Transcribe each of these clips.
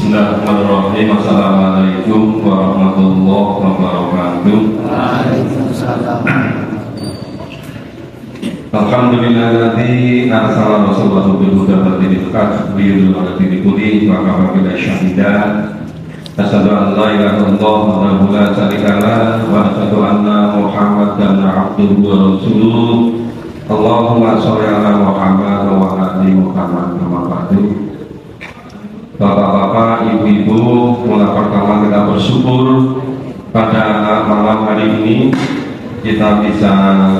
Bismillahirrahmanirrahim. Assalamualaikum warahmatullahi wabarakatuh. Waalaikumsalam. Alhamdulillahilladzi arsala rasulahu bil huda wa dinil haq liyudhhirahu 'ala dini kullihi wa kafa billahi shahida. Asyhadu an la ilaha illallah wahdahu la syarika lah wa asyhadu anna Muhammadan 'abduhu wa rasuluh. Allahumma sholli 'ala Muhammad wa 'ala ali Muhammad. Amma ba'du. Bapak-bapak, ibu-ibu, mulai pertama kita bersyukur pada malam hari ini kita bisa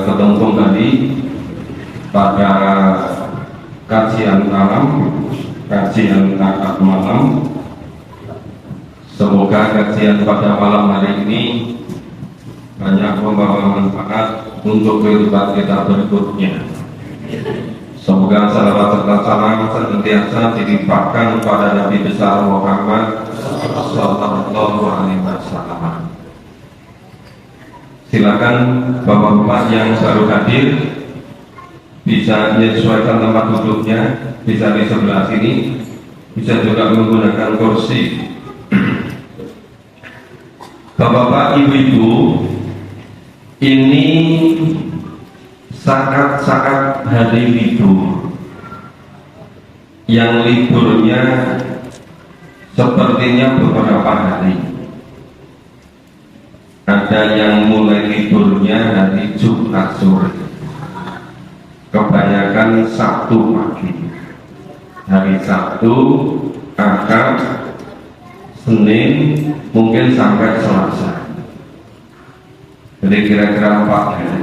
ketemu kembali pada kajian malam, kajian akad malam. Semoga kajian pada malam hari ini banyak membawa manfaat untuk kehidupan kita berikutnya. Semoga salawat serta salam senantiasa dilimpahkan kepada Nabi besar Muhammad sallallahu alaihi wasallam. Silakan bapak-bapak yang baru hadir bisa menyesuaikan tempat duduknya, bisa di sebelah sini, bisa juga menggunakan kursi. Bapak-bapak, ibu-ibu, ini saat-saat hari libur yang liburnya sepertinya beberapa hari. Ada yang mulai liburnya hari Jumat sore, kebanyakan Sabtu pagi, hari Sabtu, Ahad, Senin, mungkin sampai Selasa. Jadi kira-kira 4 hari.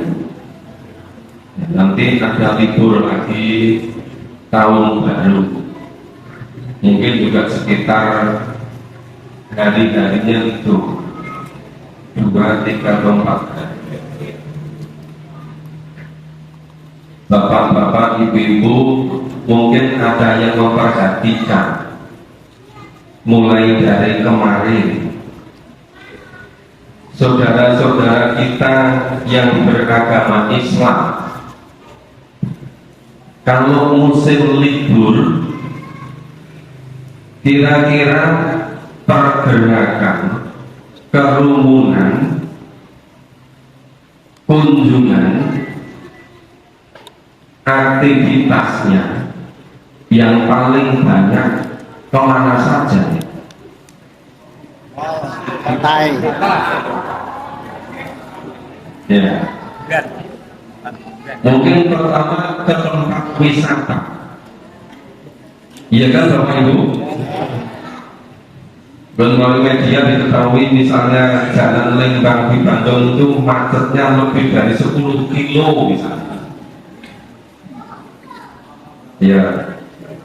Nanti ada libur lagi tahun baru, mungkin juga sekitar hari-harinya itu 2, 3, 4 hari. Bapak-bapak, ibu-ibu, mungkin ada yang memperhatikan mulai dari kemarin saudara-saudara kita yang beragama Islam, kalau musim libur kira-kira pergerakan, kerumunan, kunjungan, aktivitasnya yang paling banyak kemana saja? Pantai. Ya. Mungkin pertama ke tempat wisata. Iya kan Bapak Ibu? Melalui media diketahui misalnya jalan Lembang di Bandung itu macetnya lebih dari 10 kilo misalnya. Ya,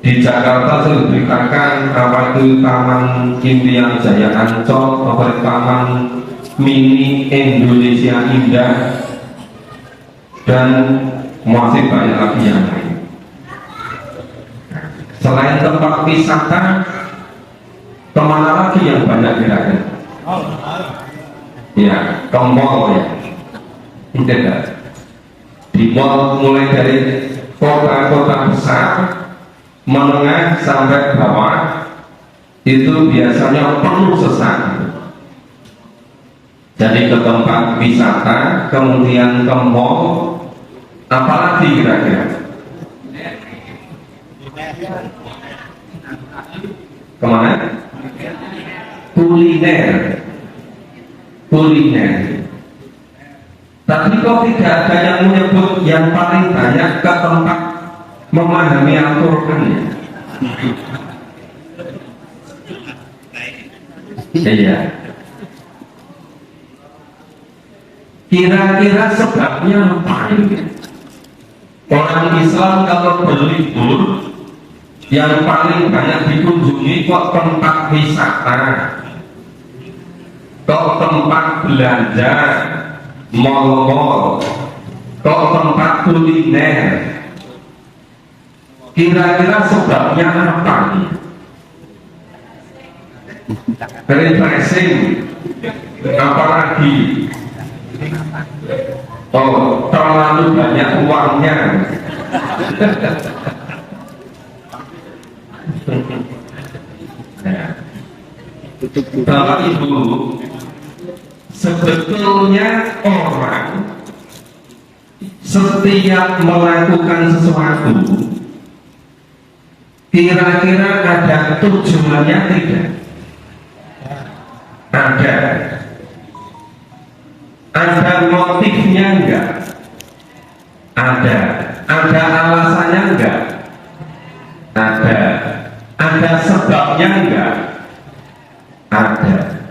di Jakarta saya diberitakan apa itu Taman Impian Jaya Ancol, atau Taman Mini Indonesia Indah, dan masih banyak lagi yang lain. Selain tempat wisata, kemana lagi yang banyak kira-kira? Ya, ke mall ya. Tidak. Di mall mulai dari kota-kota besar, menengah sampai bawah itu biasanya penuh sesak. Jadi ke tempat wisata, kemudian ke mall, apalagi kira-kira? Kemana? Kuliner. Tapi kok tidak ada yang menyebut yang paling banyak ke tempat memahami Al-Quran ya? Iya. Kira-kira sebabnya apa ini? Orang Islam kalau berlibur yang paling banyak dikunjungi kok tempat wisata, kok tempat belanja, mal-mal, kok tempat kuliner. Kira-kira sebabnya apa nih? Refreshing, apalagi? Oh, terlalu banyak uangnya. Nah, Bapak Ibu, sebetulnya orang setiap melakukan sesuatu kira-kira ada tujuannya tidak? Ada motifnya enggak? Ada alasannya enggak? Ada sebabnya enggak? Ada.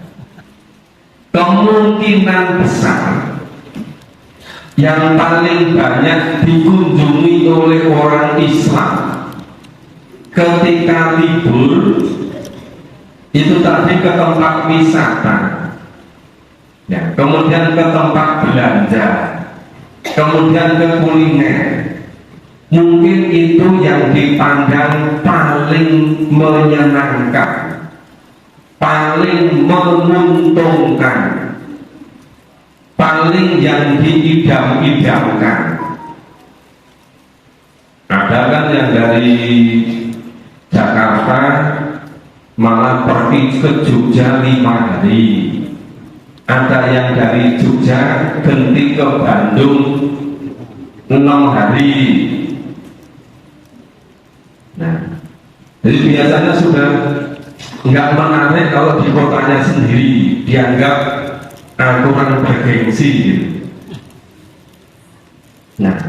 Kemungkinan besar yang paling banyak dikunjungi oleh orang Islam ketika libur itu tadi ke tempat wisata, ya, kemudian ke tempat belanja, kemudian ke kuliner. Mungkin itu yang dipandang paling menyenangkan, paling menguntungkan, paling yang diidam-idamkan. Ada kan yang dari Jakarta malah pergi ke Jogja 5 hari, ada yang dari Jogja ganti ke Bandung 6 hari. Nah, jadi biasanya sudah nggak menarik kalau di kotanya sendiri, dianggap kurang bergengsi gitu. Nah,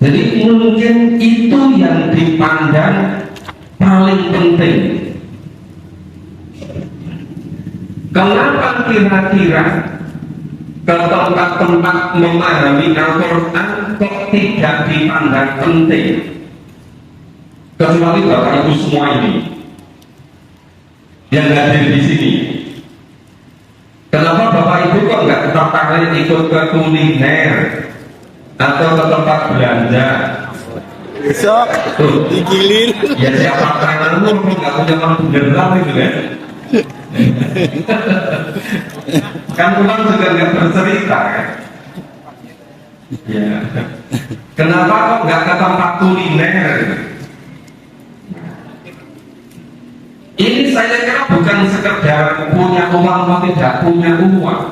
jadi mungkin itu yang dipandang paling penting. Kenapa kira-kira ke tempat-tempat memahami Al-Quran kok tidak dipandang penting? Kecuali Bapak Ibu semua ini yang hadir di sini. Kenapa Bapak Ibu kok nggak tertarik ikut ke kuliner atau ke tempat belanja? Besok digilir. Ya siapa tanganmu nggak punya uang beneran itu kan? Kan uang juga nggak bercerita kan? Ya. Kenapa kok nggak ke tempat kuliner? Ini saya kira bukan sekedar punya uang atau tidak punya uang,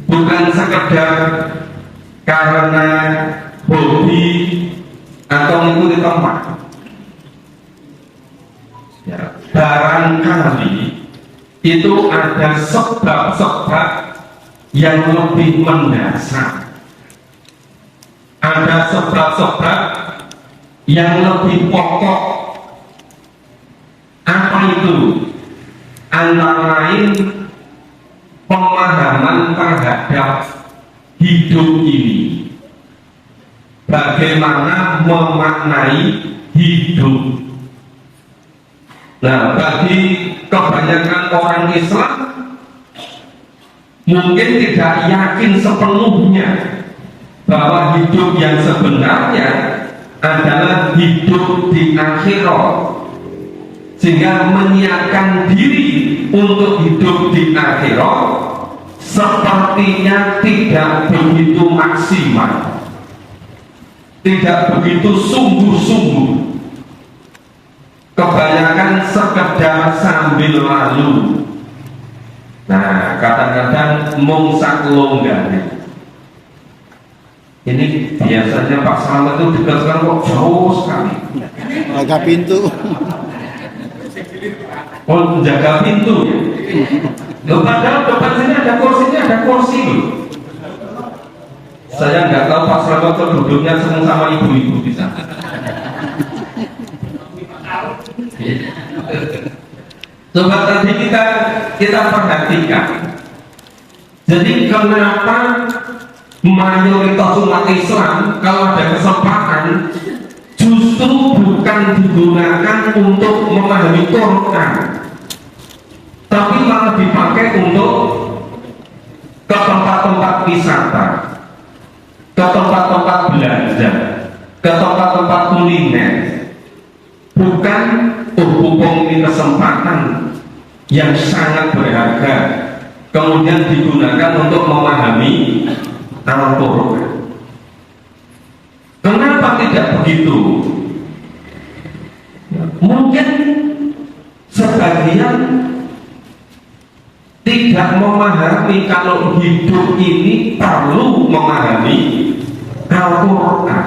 bukan sekedar karena hobi atau mengikuti tempat. Ya, barangkali itu ada sebab-sebab yang lebih mendasar, ada sebab-sebab yang lebih pokok. Apa itu? Antara lain pemahaman terhadap hidup ini, bagaimana memaknai hidup. Nah, bagi kebanyakan orang Islam mungkin tidak yakin sepenuhnya bahwa hidup yang sebenarnya adalah hidup di akhirat, sehingga menyiapkan diri untuk hidup di akhirat sepertinya tidak begitu maksimal, tidak begitu sungguh-sungguh. Kebanyakan sekedar sambil lalu. Nah, kadang-kadang mungsak longgane. Ini biasanya Pak Slamet itu dikatakan kok jauh sekali. Jaga pintu. Oh, menjaga pintu ya. Loh, padahal depan sini ada kursi loh. Saya nggak tahu Pak Slamet itu duduknya senang sama ibu-ibu di sana. Coba tadi kita perhatikan. Jadi kenapa mayoritas umat Islam kalau ada kesempatan justru bukan digunakan untuk memahami Quran, tapi malah dipakai untuk ke tempat-tempat wisata, ke tempat-tempat belanja, ke tempat-tempat kuliner. Bukan berhubung ini kesempatan yang sangat berharga kemudian digunakan untuk memahami Al-Quran. Kenapa tidak begitu? Mungkin sebagian memahami kalau hidup ini perlu memahami Al-Quran.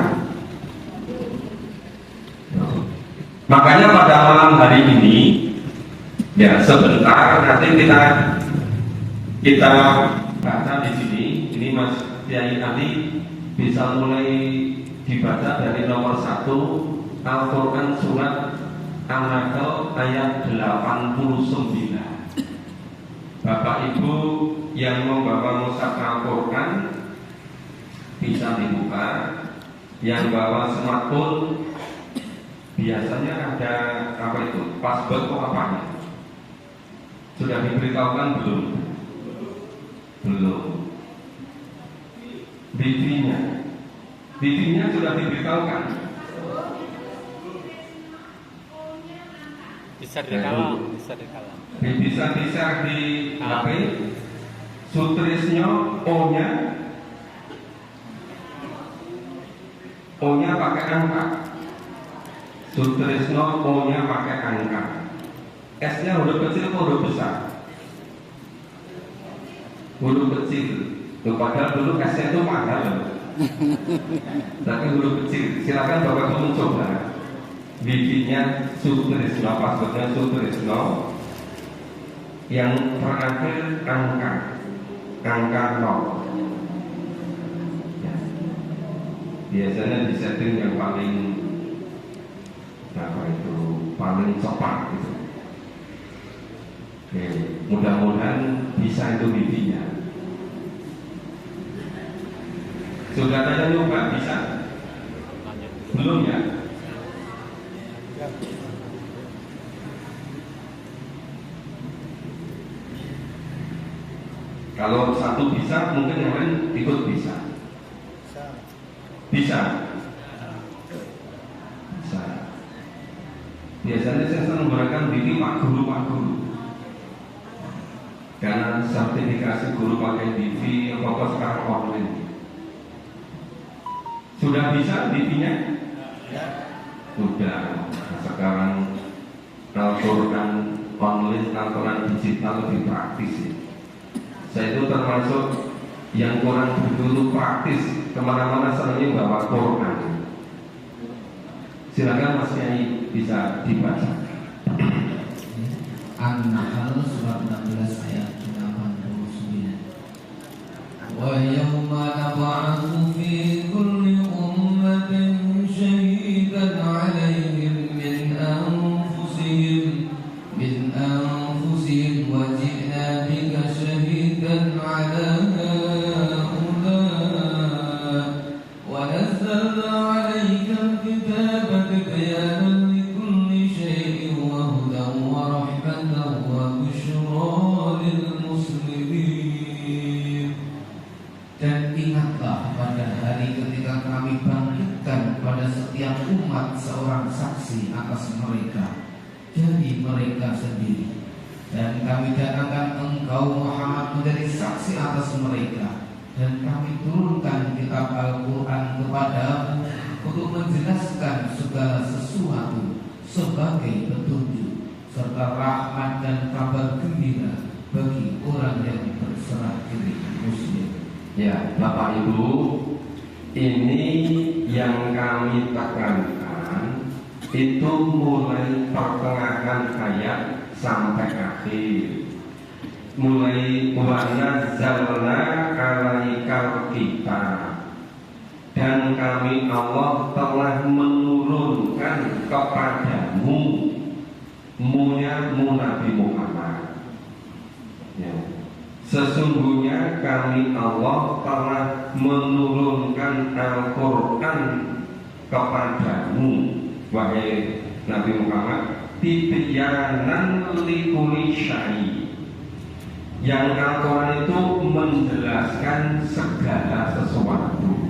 Makanya pada malam hari ini, ya sebentar nanti kita baca di sini. Ini Mas Kiai Ali bisa mulai dibaca dari nomor 1 Al-Quran surat An-Nahl ayat 89. Bapak Ibu yang membawa mushaf Al-Quran bisa dibuka. Yang bawa smartphone biasanya ada apa itu? Password atau apanya? Sudah diberitahukan belum? Belum. Wifi-nya sudah diberitahukan. Bisa dikalah. Bisa di HP. Sutrisnya O-nya pakai angka. Sutrisno O-nya pakai angka. S-nya huruf kecil atau huruf besar? Huruf kecil. Padahal dulu S-nya itu mahal. Tapi huruf kecil. Silakan Bapak Ibu mencoba. Wifi-nya Sutrisno, passwordnya Sutrisno. Yang terakhir angka 0. Ya. Biasanya di setting yang paling paling cepat gitu. Oke, mudah-mudahan bisa itu wifi-nya. Sudah ada yang nyoba bisa? Belum ya? Kalau satu bisa, mungkin yang lain ikut bisa. Bisa. Biasanya saya sering menggunakan wifi Pak Guru. Karena sertifikasi guru pakai wifi apa sekarang online. Sudah bisa wifi-nya? Sudah. Nah, sekarang Al-Quran online, Al-Quran digital lebih praktis ya. Saya itu termasuk yang kurang begitu praktis, kemana-mana senangnya bawa Quran. Silakan Mas Kiai bisa dibaca. An-Nahl surat 16 ayat 89. Wa yawma nab'atsu fi kulli ummatin shahidan 'alaihim min anfusihim wa ji'na bika shahidan 'ala ha'ula' wa nazzalna 'alaika al-kitaba tibyanan likulli shay'in wa hudan wa rahmatan wa bushra lil muslimin. Dan ingatlah pada hari ketika kami bangkitkan pada setiap umat seorang saksi atas mereka dari mereka sendiri, dan kami datangkan engkau Muhammad menjadi saksi atas mereka, dan kami turunkan kitab Al-Quran kepadamu untuk menjelaskan segala sesuatu sebagai petunjuk serta rahmat dan kabar gembira bagi orang yang berserah diri muslim. Ya, Bapak Ibu, ini yang kami tekankan itu mulai pertengahan ayat sampai akhir. Mulai wa nazzalna 'alaikal kitab, dan kami Allah telah menurunkan kepadamu Nabi Muhammad. Ya. Sesungguhnya kami Allah telah menurunkan Al-Quran kepadamu, wahai Nabi Muhammad, tibyanan likulli syai'. Yang Al-Quran itu menjelaskan segala sesuatu.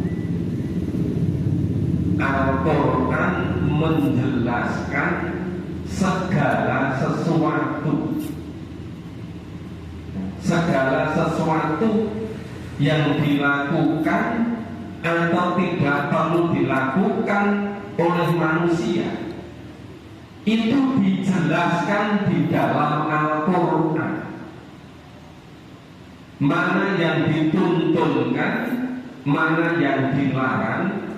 Al-Quran menjelaskan segala sesuatu. Segala sesuatu yang dilakukan atau tidak perlu dilakukan oleh manusia itu dijelaskan di dalam Al-Quran. mana yang dituntunkan, mana yang dilarang,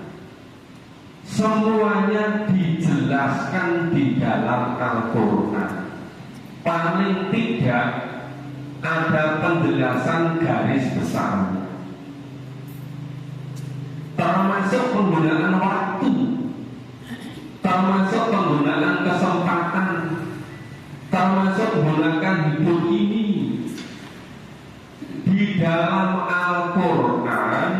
semuanya dijelaskan di dalam Al-Quran. Paling tidak ada penjelasan garis besarnya, termasuk penggunaan waktu, termasuk penggunaan kesempatan, termasuk menggunakan hidup ini. Di dalam Al-Quran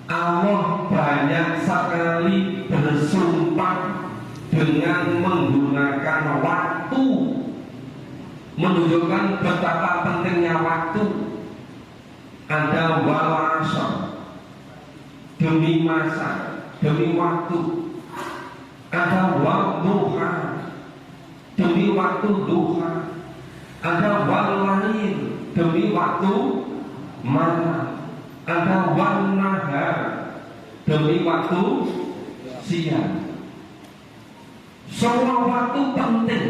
Allah banyak sekali bersumpah dengan menggunakan waktu, menunjukkan betapa pentingnya waktu. Ada wal asr, demi masa, demi waktu. Ada wal duha, demi waktu duha. Ada wal lail, demi waktu malam. Ada wal nahar, demi waktu siang. Semua waktu penting,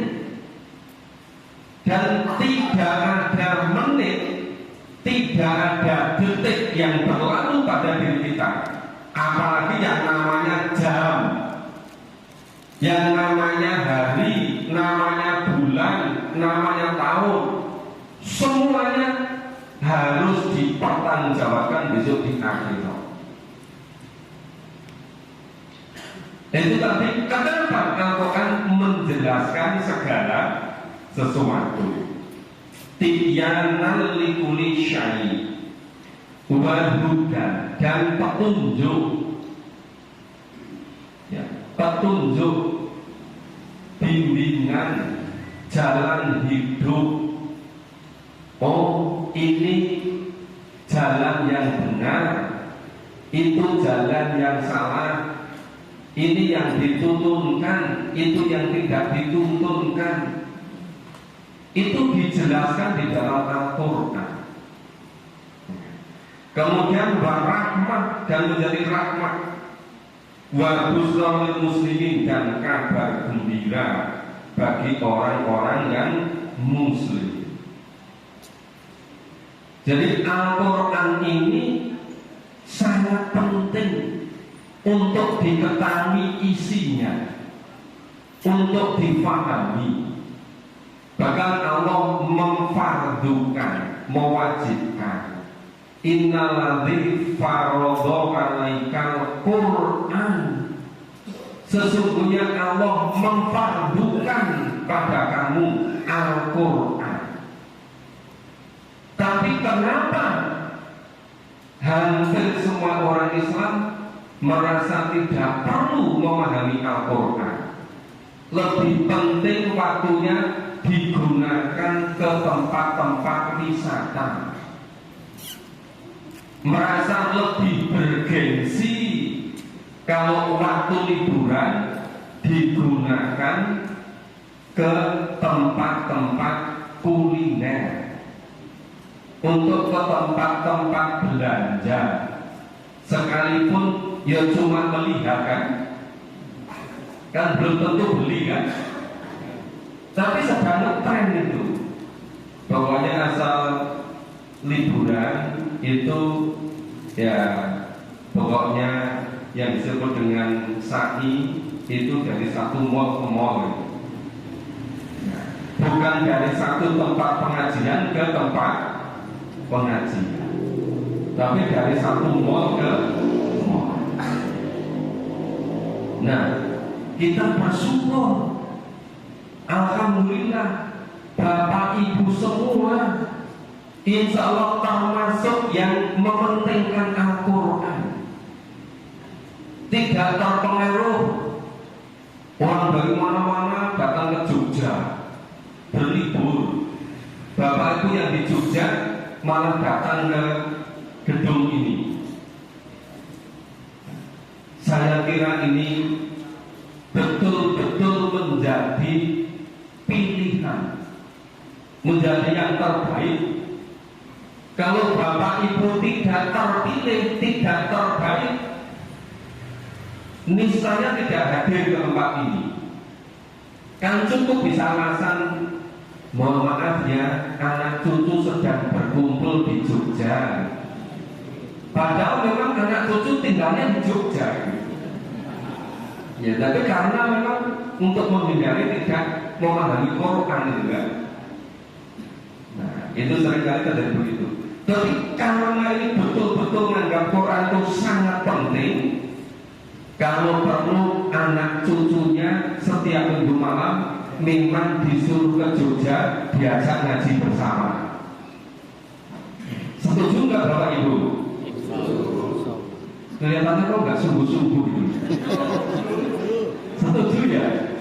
dan tidak ada menit, tidak ada detik yang berlalu pada diri kita, apalagi yang namanya jam, yang namanya hari, namanya bulan, namanya tahun. Semuanya harus dipertanggungjawabkan besok di akhirat. Itu tadi kenapa Al-Quran menjelaskan segala sesuatu. Tibyanan likuli syai, wa hudan, dan petunjuk, ya, petunjuk, bimbingan, jalan hidup. Oh, ini jalan yang benar, itu jalan yang salah, ini yang dituntunkan, itu yang tidak dituntunkan. Itu dijelaskan di dalam Al-Quran. Kemudian warahmah, dan menjadi rahmat, wa busra lil muslimin, dan kabar gembira bagi orang-orang yang muslim. Jadi Al-Quran ini sangat penting untuk diketahui isinya, untuk difahami. Bahkan Allah memfardukan, mewajibkan, innaladzi faradha 'alaikal Qur'an, sesungguhnya Allah memfardukan pada kamu Al-Quran. Tapi kenapa hampir semua orang Islam merasa tidak perlu memahami Al-Quran? Lebih penting waktunya digunakan ke tempat-tempat wisata, merasa lebih bergengsi kalau waktu liburan digunakan ke tempat-tempat kuliner, untuk ke tempat-tempat belanja, sekalipun ya cuma melihat kan belum tentu beli kan, tapi sedang tren itu. Pokoknya asal liburan itu ya, pokoknya yang disebut dengan sa'i itu dari satu mall ke mall, bukan dari satu tempat pengajian ke tempat pengajian, tapi dari satu mall ke mall. Nah, kita bersyukur, alhamdulillah, Bapak Ibu semua insya Allah termasuk yang mementingkan Al-Quran, tidak terpengaruh orang dari mana-mana datang ke Jogja berlibur. Bapak Ibu yang di Jogja malah datang ke gedung ini. Saya kira ini betul-betul menjadi pilihan, menjadi yang terbaik. Kalau Bapak Ibu tidak terpilih, tidak terbaik, niscaya tidak hadir ke tempat ini. Kan cukup bisa alasan mohon maaf ya, anak cucu sedang berkumpul di Jogja. Padahal memang anak cucu tinggalnya di Jogja. Ya, tapi karena memang untuk menghindari tidak memahami Quran juga. Nah, itu seringkali terjadi begitu. Tapi karena ini betul-betul menganggap Quran itu sangat penting, kalau perlu anak cucunya setiap minggu malam memang disuruh ke Jogja diajak ngaji bersama. Setuju nggak Bapak Ibu? Kelihatannya kok nggak sungguh-sungguh gitu. Setuju ya?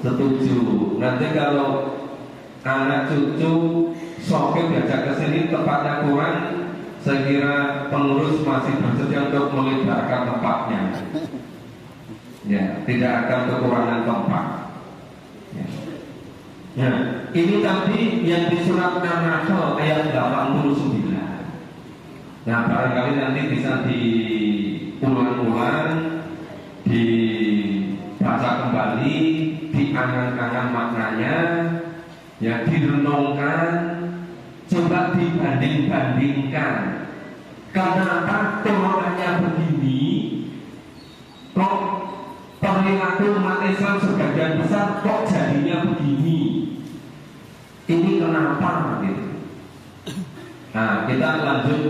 Setuju. Nanti kalau anak cucu sopir diajak ke sini tempatnya kurang, saya kira pengurus masih bersedia untuk melebarkan tempatnya. Ya, tidak akan kekurangan tempat. Ya. Nah, ini tadi yang di surat An-Nahl ayat 89. Nah, barangkali nanti bisa diulang-ulang, dibaca kembali, diangan-angan maknanya, ya direnungkan, coba dibanding-bandingkan. Kenapa Qurannya begini, kok perilaku umat Islam sebagian besar kok jadinya begini? Ini kenapa gitu? Nah, kita lanjut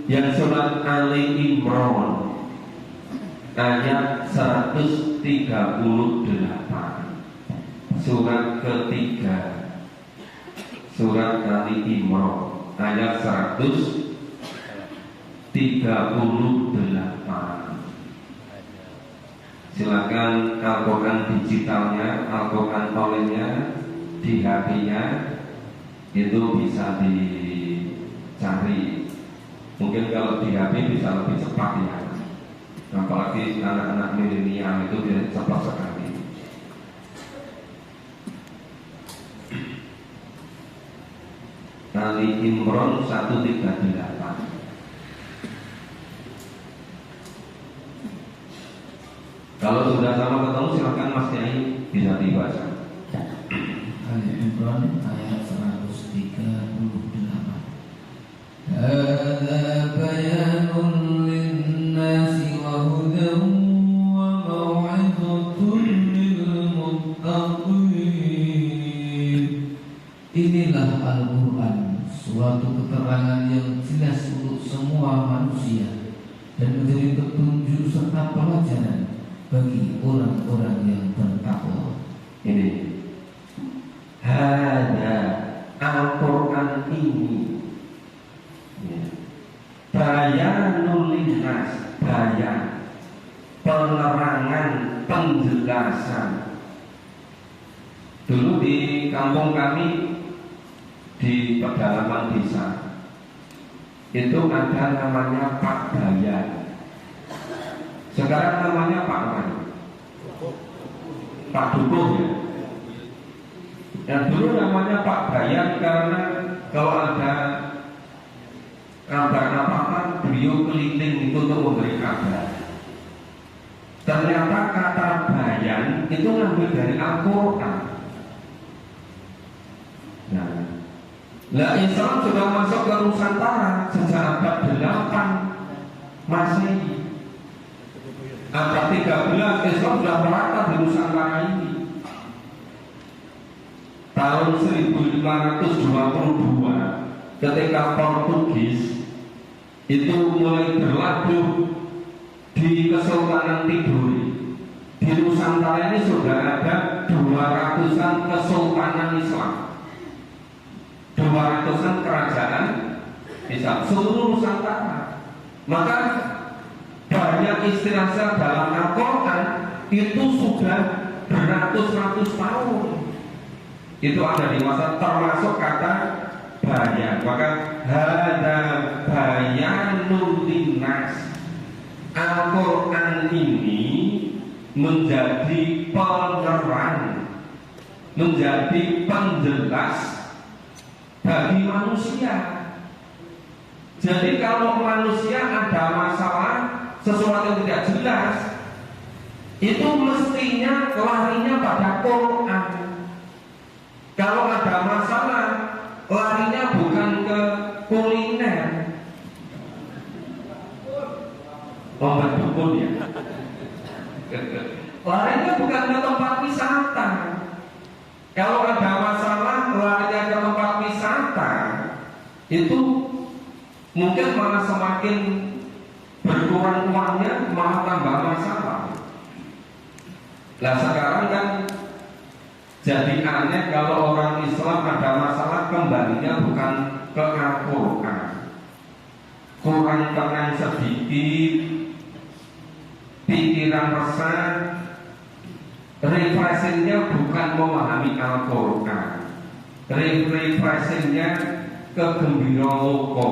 yang surat Ali Imran ayat 138, surat ketiga, surat Ali Imran ayat 138. Silakan Al-Quran digitalnya, Al-Quran olehnya di HP-nya itu bisa dicari. Mungkin kalau di HP bisa lebih cepat ya, apalagi anak-anak milenial itu dia cepat sekali. Ali Imran 138. Kalau sudah sama ketemu silakan Mas Yai bisa dibaca. Ali Imran ayat 138. Hadza bayanun lin-nasi wa hudan wa mau'izatun lil muttaqin. Inilah Al-Quran, suatu keterangan yang jelas untuk semua manusia dan menjadi petunjuk serta pelajaran bagi orang-orang yang bertakwa. Ini ada Al-Quran ini bayanul linnas, bayan, penerangan, penjelasan. Dulu di kampung kami di pedalaman desa itu ada namanya Pak Bayan. Sekarang namanya Pak apa? Pak Dukuh ya. Yang dulu namanya Pak Bayan karena kalau ada kabar apa-apa beliau keliling itu untuk memberi kabar. Ternyata kata bayan itu ngambil dari Al-Quran. Nah, Islam sudah masuk ke Nusantara sejak abad 8 Masehi. Abad 13 Islam sudah merata di Nusantara ini. Tahun 1522 ketika Portugis itu mulai berlabuh di Kesultanan Tidore, di Nusantara ini sudah ada 200-an kesultanan Islam, 200-an kerajaan Islam seluruh Nusantara. Maka banyak istilah dalam Al-Quran itu sudah beratus-ratus tahun itu ada di masa, termasuk kata bayan. Maka hadza bayanul linnas, Al-Quran ini menjadi penerang, menjadi penjelas bagi manusia. Jadi kalau manusia ada masalah, sesuatu yang tidak jelas, itu mestinya larinya pada Quran. Kalau ada masalah, larinya bukan ke kuliner. Obat dukun ya. Larinya bukan ke tempat wisata. Kalau ada masalah, larinya ke tempat wisata, itu mungkin malah semakin berkurang uangnya, malah tambah masalah. Nah sekarang kan jadi aneh kalau orang Islam ada masalah kembalinya bukan ke Al-Quran. Quran tenang sedikit, pikiran resah, refreshingnya bukan memahami Al-Quran, refreshingnya ke gembira loko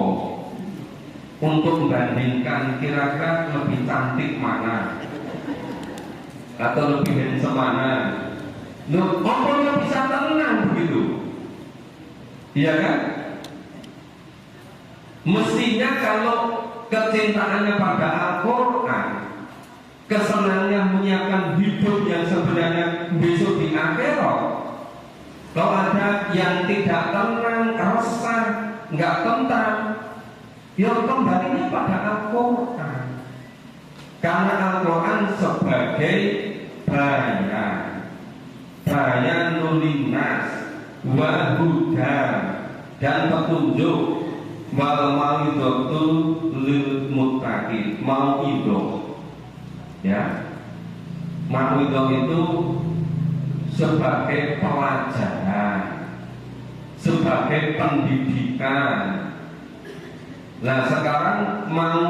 untuk membandingkan kira-kira lebih cantik mana atau lebih handsome mana. Loh, apa bisa tenang begitu? Iya kan? Mestinya kalau kecintaannya pada Al-Quran, kesenangannya menyiapkan hidup yang sebenarnya besok di akhirat. Kalau ada yang tidak tenang, resah, nggak tentram, ya kembalinya pada Al-Quran. Karena Al-Quran sebagai bayanul linnas wa huda, dan petunjuk, wal mau'izatul lil muttaqin. Mau'izah, ya, mau'izah itu sebagai pelajaran, sebagai pendidikan. Nah sekarang mau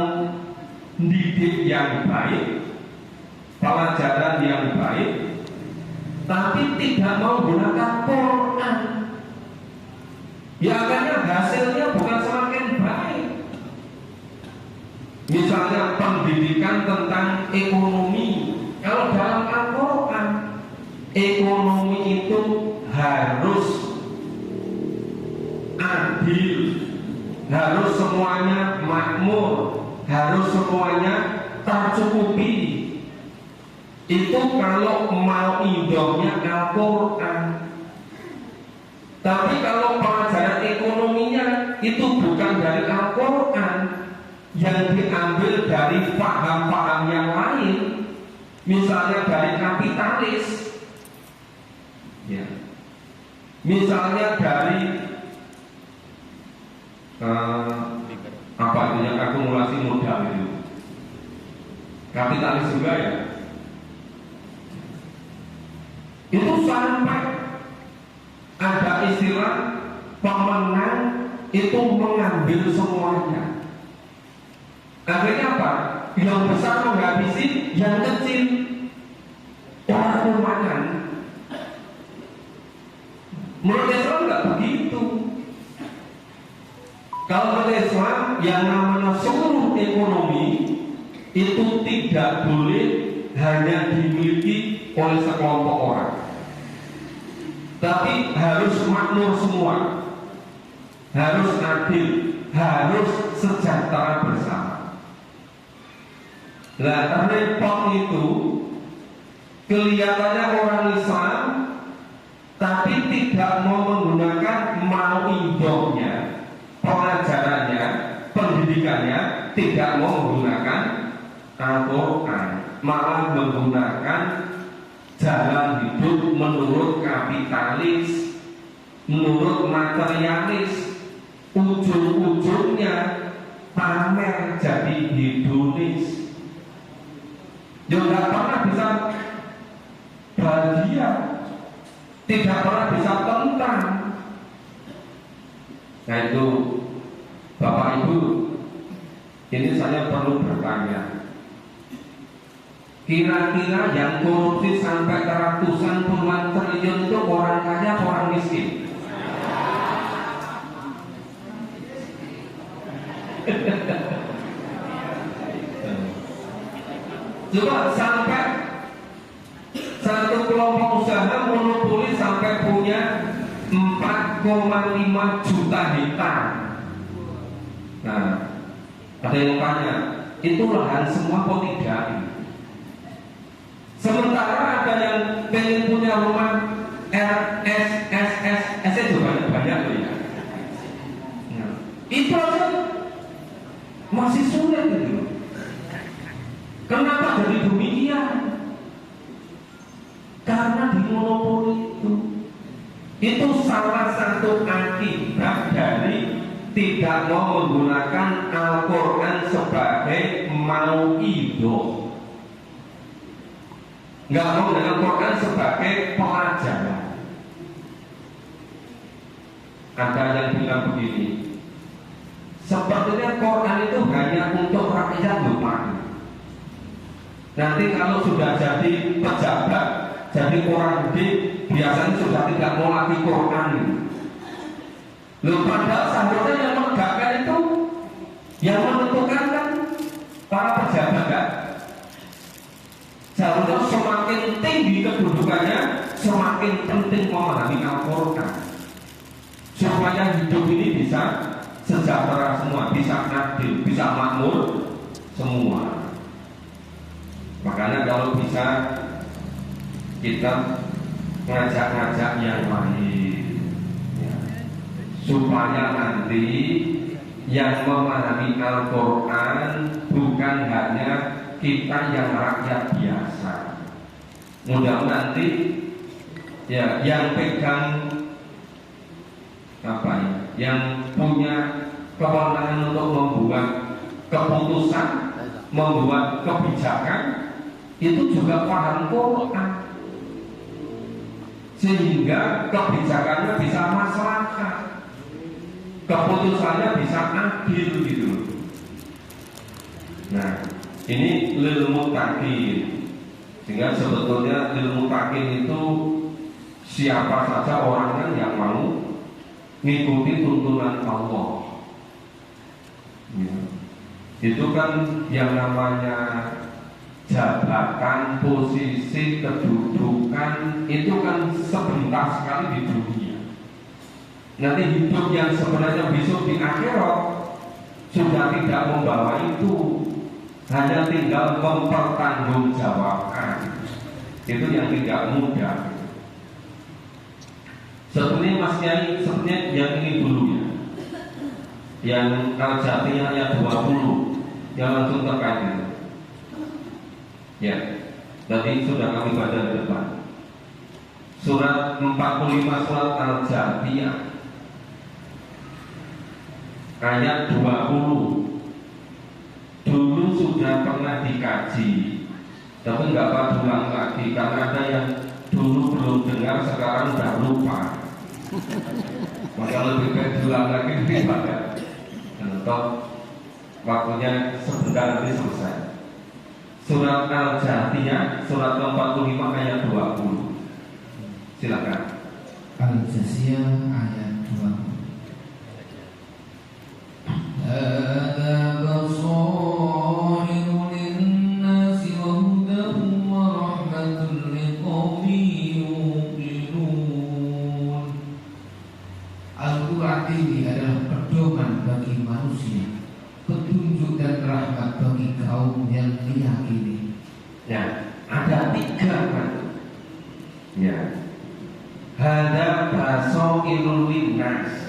didik yang baik, pelajaran yang baik, tapi tidak mau gunakan Quran, ya akhirnya hasilnya bukan semakin baik. Misalnya pendidikan tentang ekonomi, kalau dalam Al-Quran, ekonomi itu harus adil, harus semuanya makmur, harus semuanya tercukupi. Itu kalau mau idahnya Al-Quran. Tapi kalau pelajaran ekonominya itu bukan dari Al-Quran, yang diambil dari paham-paham yang lain, misalnya dari kapitalis, ya, misalnya dari apa itu yang akumulasi modal itu, kapitalis juga ya. Itu sampai ada istilah pemenang itu mengambil semuanya. Akhirnya apa? Yang besar menghabisi yang kecil, orang makan. Menurut Islam nggak begitu. Kalau menurut Islam yang namanya seluruh ekonomi itu tidak boleh hanya dimiliki oleh sekelompok orang, tapi harus makmur semua, harus adil, harus sejahtera bersama. Nah, repot itu kelihatannya orang Islam, tapi tidak mau menggunakan mau'idahnya, pelajarannya, pendidikannya, tidak mau menggunakan Al-Quran, malah menggunakan jalan hidup menurut kapitalis, menurut materialis, ujung-ujungnya pamer jadi hedonis. Dia tidak pernah bisa bahagia, tidak pernah bisa tentram. Nah itu Bapak Ibu, ini saya perlu bertanya, kira-kira yang korupsi sampai ratusan puluhan triliun itu orang kaya, orang miskin? Coba sampai satu kelompok usaha monopoli sampai punya 4,5 juta hektar. Nah, ada yang tanya, itu lahan semua kok tidak? Sementara ada yang pengen punya rumah RSSS masih sulit itu. Kenapa jadi demikian? Karena dimonopoli itu salah satu akibat dari tidak mau menggunakan Al-Quran sebagai mau'idhah, nggak mau dengan Al-Quran sebagai pelajaran. Ada yang bilang begini, sepertinya Quran itu hanya untuk rakyat lupa. Nanti kalau sudah jadi pejabat, jadi orang gede, biasanya sudah tidak mau lagi Quran. Loh, padahal seharusnya yang menegakkan itu, yang menentukan kan para pejabat kan. Seharusnya semakin tinggi kedudukannya, semakin penting memahami Al-Quran, supaya hidup ini bisa sejahtera semua, bisa adil, bisa makmur semua. Makanya kalau bisa kita ngajak-ngajak yang lain ya, supaya nanti yang memahami Al-Quran bukan hanya kita yang rakyat biasa. Mudah-mudahan nanti ya yang pegang apa ya, yang punya kewenangan untuk membuat keputusan, membuat kebijakan itu juga paham Quran, sehingga kebijakannya bisa maslahat, keputusannya bisa adil gitu. Nah, ini lil muttaqin. Sehingga sebetulnya lil muttaqin itu siapa saja orangnya yang mau mengikuti tuntunan Allah. Ya. Itu kan yang namanya jabatan, posisi, kedudukan itu kan sebentar sekali di dunia. Nanti hidup yang sebenarnya besok di akhirat sudah tidak membawa itu, hanya tinggal mempertanggungjawabkan. Itu yang tidak mudah. Sebenarnya Mas Kiai, sebenarnya yang ini dulu ya, yang Al-Jatiyah ayat 20 yang langsung terkait itu. Ya, tadi sudah kami baca di depan. Surat 45 surat Al-Jatiyah ayat 20. Dulu sudah pernah dikaji, tapi nggak apa ulang lagi karena ada yang dulu belum dengar, sekarang udah lupa. Maka lebih baik ulang lagi daripada untuk waktunya sebentar nanti selesai. Surat Al-Jatiyah surat 45 ayat 20. Silakan. Al-Jatiyah ayat 20. Hada basairu linnasi wa hudan wa rahmatun liqaumin yuqinun. Al-Quran ini adalah pedoman bagi manusia, petunjuk dan rahmat bagi kaum yang diyakini. Ya, ada 3 kan? Ya. Hada basairul linnas.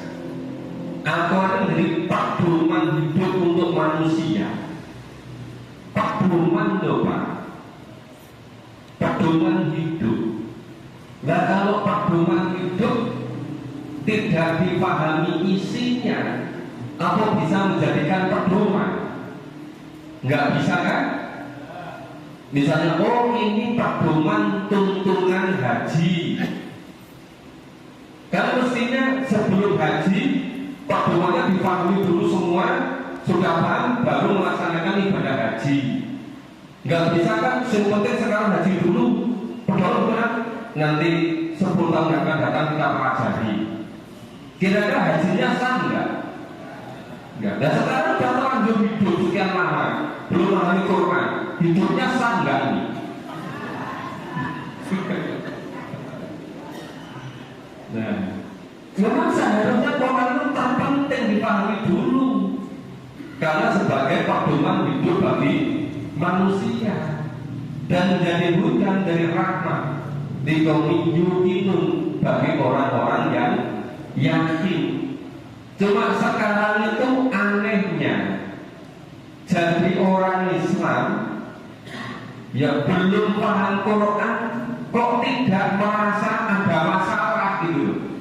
Al-Quran menjadi pedoman hidup untuk manusia. Pedoman loh Pak, pedoman hidup. Nah kalau pedoman hidup tidak dipahami isinya, apa bisa menjadikan pedoman? Nggak bisa kan? Misalnya, oh ini pedoman tuntunan haji, kan mestinya sebelum haji pedomannya dipahami dulu semua, sudah paham baru melaksanakan ibadah haji. Nggak bisa kan? Yang penting sekarang haji dulu, pedoman nanti 10 tahun yang akan datang kita pelajari. Kira-kira hajinya sah nggak? Nggak. Dan sekarang sudah terlanjur hidup sekian lama, belum memahami Quran, hidupnya sah nggak ini? Nah, memang seharusnya Quran itu terpenting dipahami dulu, karena sebagai pedoman hidup bagi manusia dan menjadi hujan dari rahmat di kaum yuqinun, bagi orang-orang yang yakin. Cuma sekarang itu anehnya jadi orang Islam yang belum paham Quran kok tidak merasa ada masalah gitu,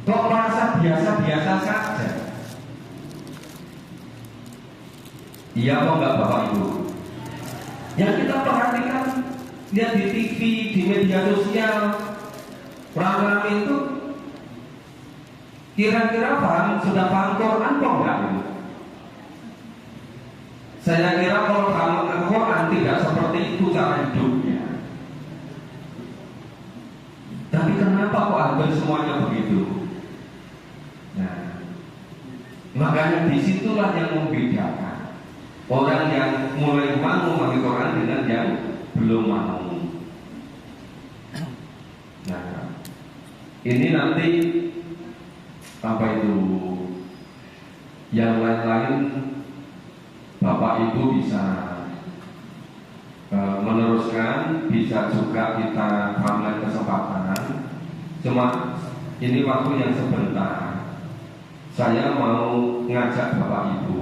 kok merasa biasa-biasa saja. Iya apa enggak Bapak Ibu? Yang kita perhatikan, lihat di TV, di media sosial, orang-orang itu kira-kira sudah paham Quran kok enggak? Saya kira kalau paham Quran tidak seperti itu cara hidupnya. Tapi kenapa kok hampir semuanya begitu? Nah, makanya disitulah yang membedakan orang yang mulai mau memahami Quran dengan yang belum mau. Nah, ini nanti apa itu yang lain-lain Bapak Ibu bisa meneruskan, bisa juga kita ambil kesempatan. Cuma ini waktu yang sebentar. Saya mau ngajak Bapak Ibu.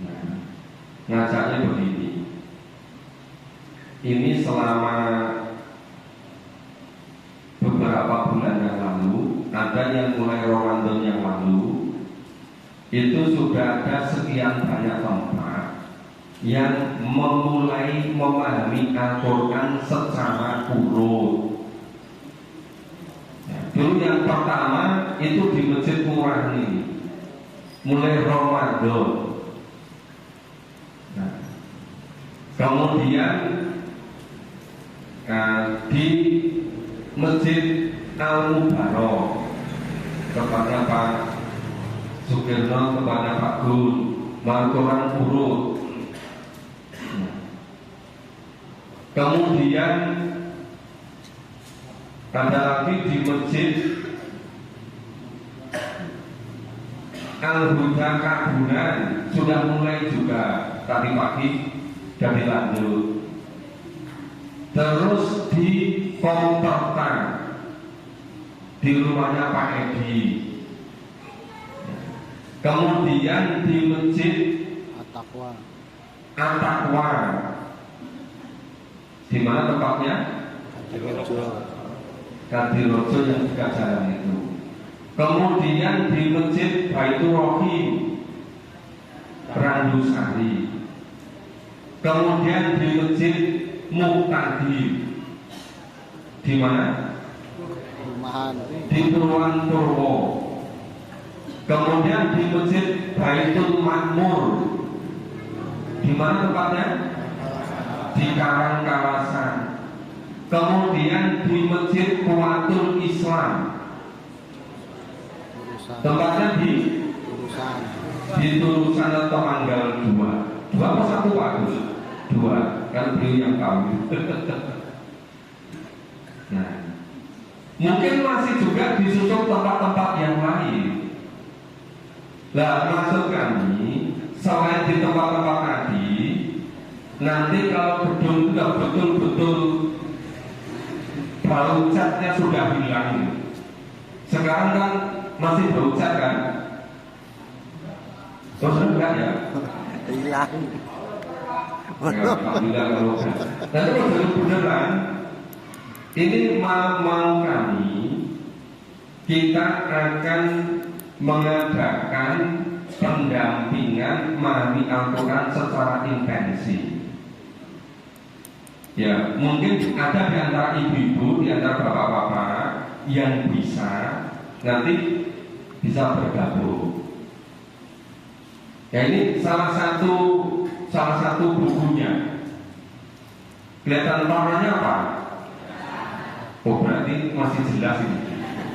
Nah, ngajaknya begini. Ini selama beberapa bulan yang lalu, ada yang mulai Ramadan yang lalu, itu sudah ada sekian banyak tempat yang memulai memahami Al-Quran secara urut. Dulu yang pertama itu di Masjid Nurani, mulai Ramadan. Nah, kemudian di Masjid Al-Mubarok kepada Pak Sukirno, kepada Pak Gun, Al-Quran urut. Kemudian ada lagi di Masjid Al-Huda Kabunan, sudah mulai juga tadi pagi dan dilanjut. Terus di Kompertan, di rumahnya Pak Edi. Kemudian di Masjid At-Taqwa. Di mana tempatnya? Kadirojo yang dekat jalan itu. Kemudian di Masjid Baitur Rahim, Randusari. Kemudian di Masjid Muqtadir. Di mana? Di Purwan Purwo. Kemudian di Masjid Baitul Makmur. Di mana tempatnya? Di Karang Kawasan. Kemudian di Masjid Kuwatul Islam. Tempatnya di Turusan atau Manggal 2. 2 apa 1 Pak Gus? 2, kan beliau yang tahu. Nah, mungkin masih juga disusul tempat-tempat yang lain. Lah, maksud kami selain di tempat-tempat tadi, nanti kalau gedung sudah betul-betul bau catnya sudah hilang. Sekarang kan masih bau cat kan? Terus enggak ya? Hilang. Ya, alhamdulillah kalau nanti beneran ini mau kami kita akan mengadakan pendampingan memahami Al-Quran secara intensif. Ya, mungkin ada di antara ibu-ibu, di antara bapak-bapak yang bisa nanti bisa bergabung. Ya, ini salah satu bukunya. Kelihatan warnanya apa? Oh, berarti masih jelas ini.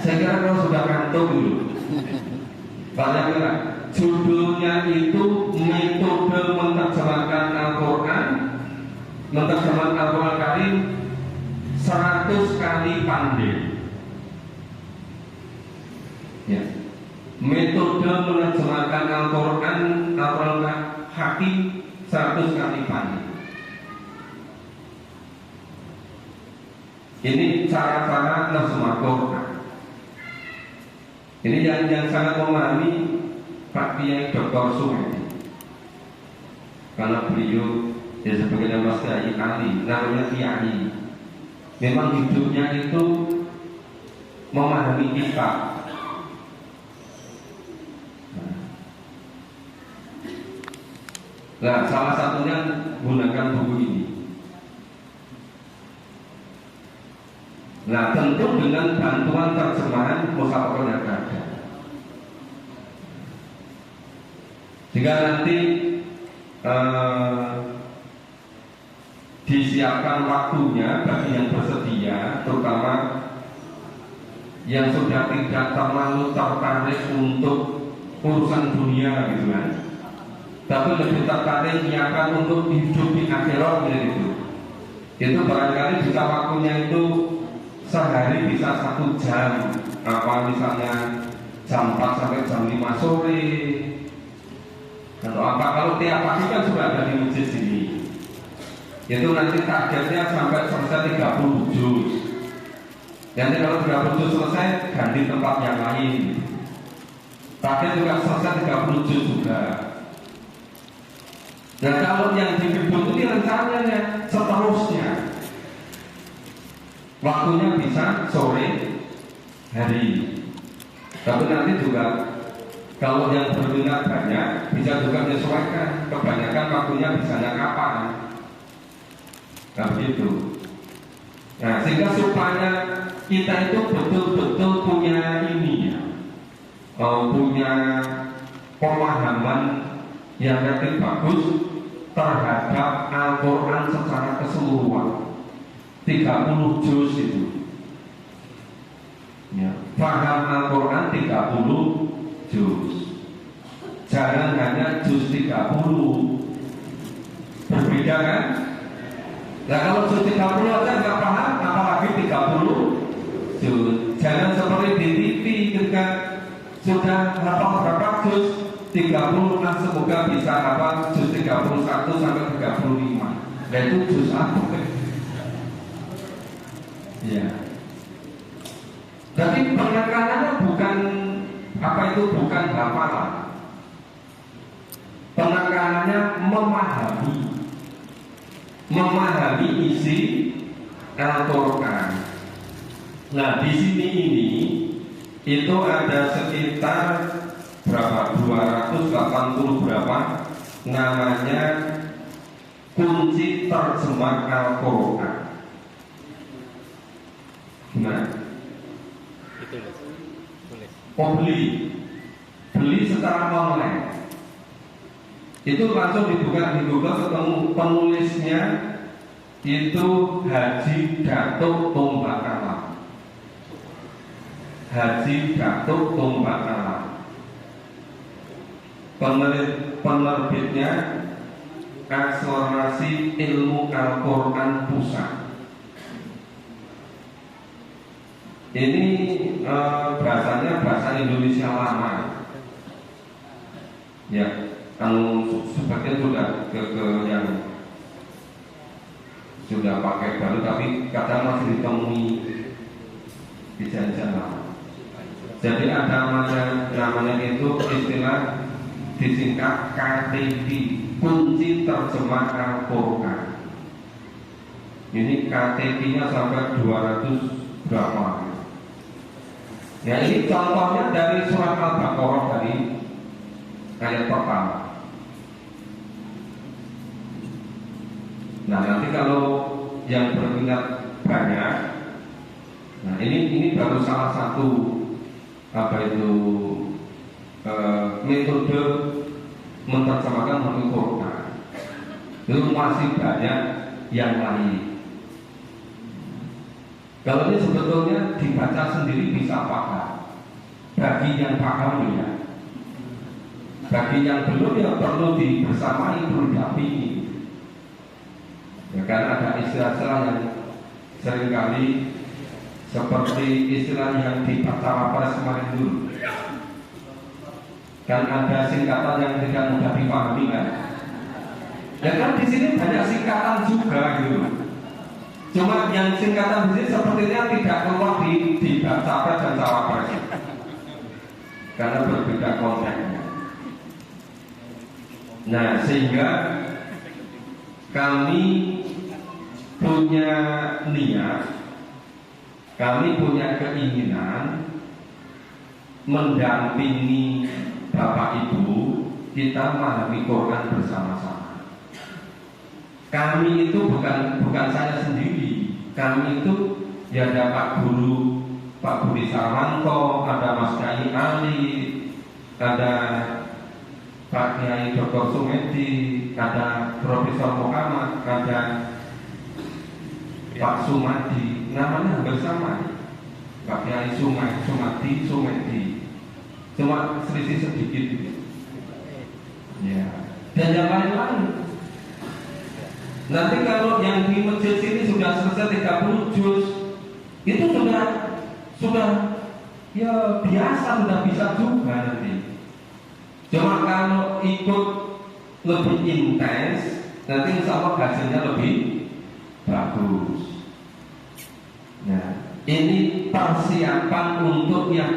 Saya kira kalau sudah kantor dulu. Banyak kan? Judulnya itu metode menerjemahkan Al-Quran, menerjemahkan Al-Quran Karim 100 kali pandai. Ya. Metode menerjemahkan Al-Quran Hakim 100 kali pandai. Ini cara-cara menerjemah Quran. Ini yang sangat memahami Pak Kiai Dr. Suhaidi, karena beliau ya sebagai Mas Kiai Ali, namanya Kiai. Memang hidupnya itu memahami kita. Nah, salah satunya gunakan buku ini. Nah, tentu dengan bantuan terjemahan Mushafaqul Ada. Jika nanti disiapkan waktunya bagi yang bersedia, terutama yang sudah tidak terlalu tertarik untuk urusan dunia gitu kan, tapi lebih tertarik menyiapkan untuk hidup di akhirat gitu. Itu barangkali bisa waktunya itu sehari bisa 1 jam, apa misalnya jam 4 sampai jam 5 sore. Atau apa, kalau tiap pagi kan sudah ada di masjid sini. Itu nanti targetnya sampai selesai 30 juz. Nanti kalau 30 juz selesai, ganti tempat yang lain. Target juga selesai 30 juz juga. Dan kalau yang dibimbing ini rencananya seterusnya. Waktunya bisa sore hari. Tapi nanti juga kalau yang berminat banyak, bisa juga menyesuaikan. Kebanyakan waktunya bisanya kapan. Nah begitu. Nah sehingga supaya kita itu betul-betul punya ini ya, punya pemahaman yang relatif bagus terhadap Al-Quran secara keseluruhan. 30 juz itu ya, paham Al-Quran 30 juz. Jangan hanya juz 30. Berbeda kan? Nah kalau juz 30 aja nggak paham, apalagi 30 juz. Jangan seperti di TV ketika sudah hafal berapa juz 30, nah semoga bisa hafal juz 31 sampai 35. Nah itu juz apa? Ya. Tapi penekanannya bukan apa itu, bukan hafalan. Penekanannya memahami isi Al-Quran. Nah di sini ini itu ada sekitar berapa, 280 berapa namanya kunci terjemah Al-Quran. Gimana? Oh beli secara online. Itu langsung dibuka di Google, ketemu penulisnya itu Haji Datuk Tombak Alam. Haji Datuk Tombak Alam. Penerbitnya Akselerasi Ilmu Al-Quran Pusat. Ini bahasanya bahasa Indonesia lama. Ya, sebagian sudah ke yang sudah pakai baru, tapi kadang masih ditemui di jalan-jalan. Jadi ada namanya itu istilah disingkat KTP, kunci terjemah Al-Quran. Ini KTP-nya sampai 200 berapa? Ya ini contohnya dari surat Al-Baqarah tadi, ayat pertama. Nah nanti kalau yang berminat banyak, nah ini baru salah satu apa itu metode menerjemahkan Al-Quran. Itu masih banyak yang lain. Kalau ini sebetulnya dibaca sendiri bisa paham, bagi yang paham ya. Bagi yang belum ya perlu dibersamai, perlu didampingi. Ya kan ada istilah-istilah yang seringkali seperti istilah yang dibaca Wapres kemarin dulu. Kan ada singkatan yang tidak mudah dipahami kan. Ya kan di sini banyak singkatan juga gitu. Cuma yang singkatan di sini sepertinya tidak keluar di Capres dan Cawapres karena berbeda konteksnya. Nah, sehingga kami punya niat, kami punya keinginan mendampingi Bapak Ibu kita memahami Quran bersama-sama. Kami itu bukan saya sendiri, kami itu ya ada Pak Guru, Pak Budi Sarwanto, ada Mas Kiai Ali, ada Pak Kiai Dr. Sumedi, ada Profesor Muhammad, ada Pak Sumadi, namanya hampir sama. Pak Kiai Sumadi, cuma selisih sedikit gitu. Ya. Dan yang lain-lain. Nanti kalau yang di masjid sini sudah selesai 30 juz, itu sudah ya biasa, sudah bisa juga nanti. Cuma kalau ikut lebih intens, nanti insya Allah hasilnya lebih bagus. Nah, ini persiapan untuk yang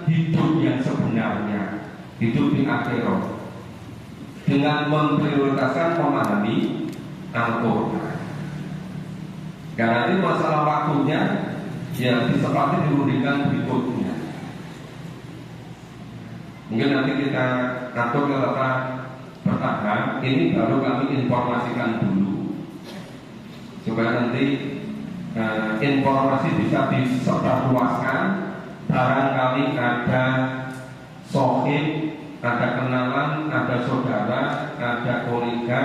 hidup yang sebenarnya, hidup di akhirat, dengan memprioritaskan memahami Al-Quran. Karena ini masalah waktunya ya disepakati dirundingkan berikutnya. Mungkin nanti kita atur letak bertahap. Ini baru kami informasikan dulu supaya nanti informasi bisa disebarluaskan. Barangkali ada sohib, ada kenalan, ada saudara, ada kolega,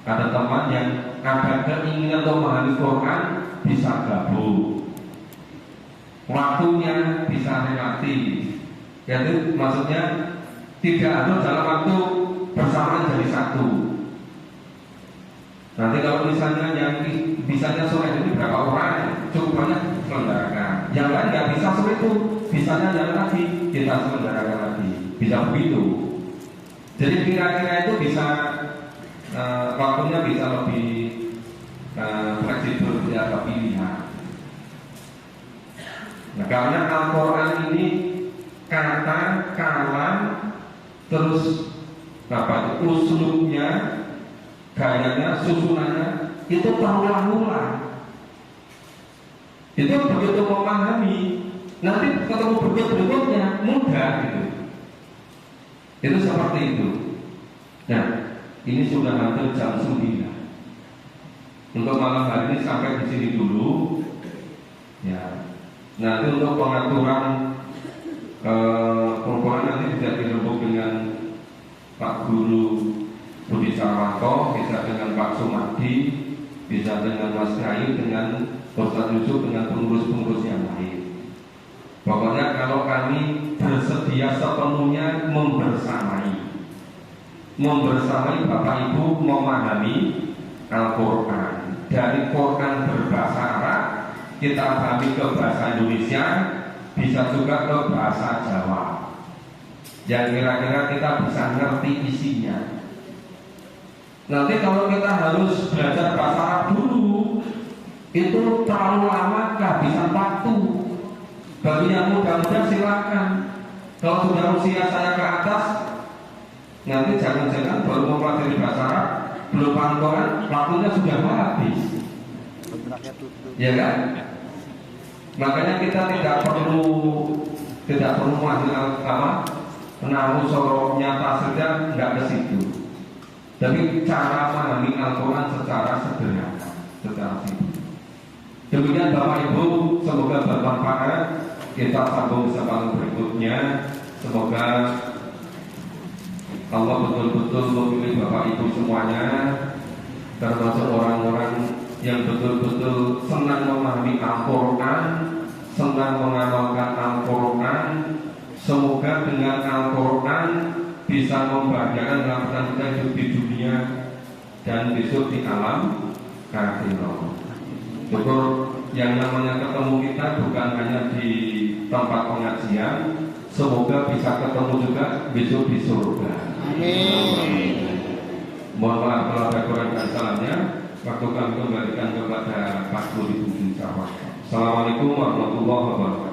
ada teman yang ada keinginan untuk memahami Quran, bisa gabung. Waktunya bisa relatif. Yaitu maksudnya tidak harus dalam waktu bersamaan jadi satu. Nanti kalau misalnya yang bisanya sore ini berapa orang, cukup banyak selenggarakan. Yang lain nggak bisa sore itu, bisanya jalan lagi, kita selenggarakan lagi. Bisa begitu. Jadi kira-kira itu bisa waktunya bisa lebih fleksibel, tidak ada pilihan. Nah, karena Al-Quran ini kata, kalam, terus uslubnya, gayanya, susunannya itu terulang-ulang. Itu begitu memahami, nanti ketemu berikutnya mudah gitu. Itu seperti itu. Nah, ini sudah hampir jam 9. Untuk malam hari ini sampai di sini dulu. Ya. Nanti untuk pengaturan kumpulan nanti bisa dirembuk dengan Pak Guru Budi Sarwanto, bisa dengan Pak Sumadi, bisa dengan Mas Kiai, dengan Ustaz Yusuf, dengan pengurus-pengurus yang lain. Pokoknya kalau kami bersedia sepenuhnya membersamai Bapak Ibu memahami Al-Quran. Dari Quran berbahasa Arab kita pahami ke bahasa Indonesia, bisa juga ke bahasa Jawa, yang kira-kira kita bisa ngerti isinya. Nanti kalau kita harus belajar bahasa Arab dulu, itu terlalu lama, kehabisan waktu. Bagi yang muda-muda silakan. Kalau sudah usia saya ke atas, nanti jangan-jangan baru mempelajari bahasa Arab, belum pangkoran, waktunya sudah habis. Ya kan? Makanya kita tidak perlu menaruh sorok nyata saja, nggak ke situ. Tapi cara memahami Al-Quran secara sederhana, secara simpel. Demikian Bapak Ibu, semoga bermanfaat. Kita sambung kesempatan berikutnya. Semoga Allah betul-betul memilih Bapak Ibu semuanya, termasuk orang-orang yang betul-betul senang memahami Al-Quran, senang mengamalkan Al-Quran. Semoga dengan Al-Quran bisa membahagiakan dalam kita hidup di dunia dan besok di alam akhirat. Syukur yang namanya ketemu kita bukan hanya di tempat pengajian, semoga bisa ketemu juga besok di surga. Amin. Mohon maaf kalau ada kurang dan salahnya. Waktu kami kembalikan kepada Pak Budi Sarwanto. Assalamualaikum warahmatullahi wabarakatuh.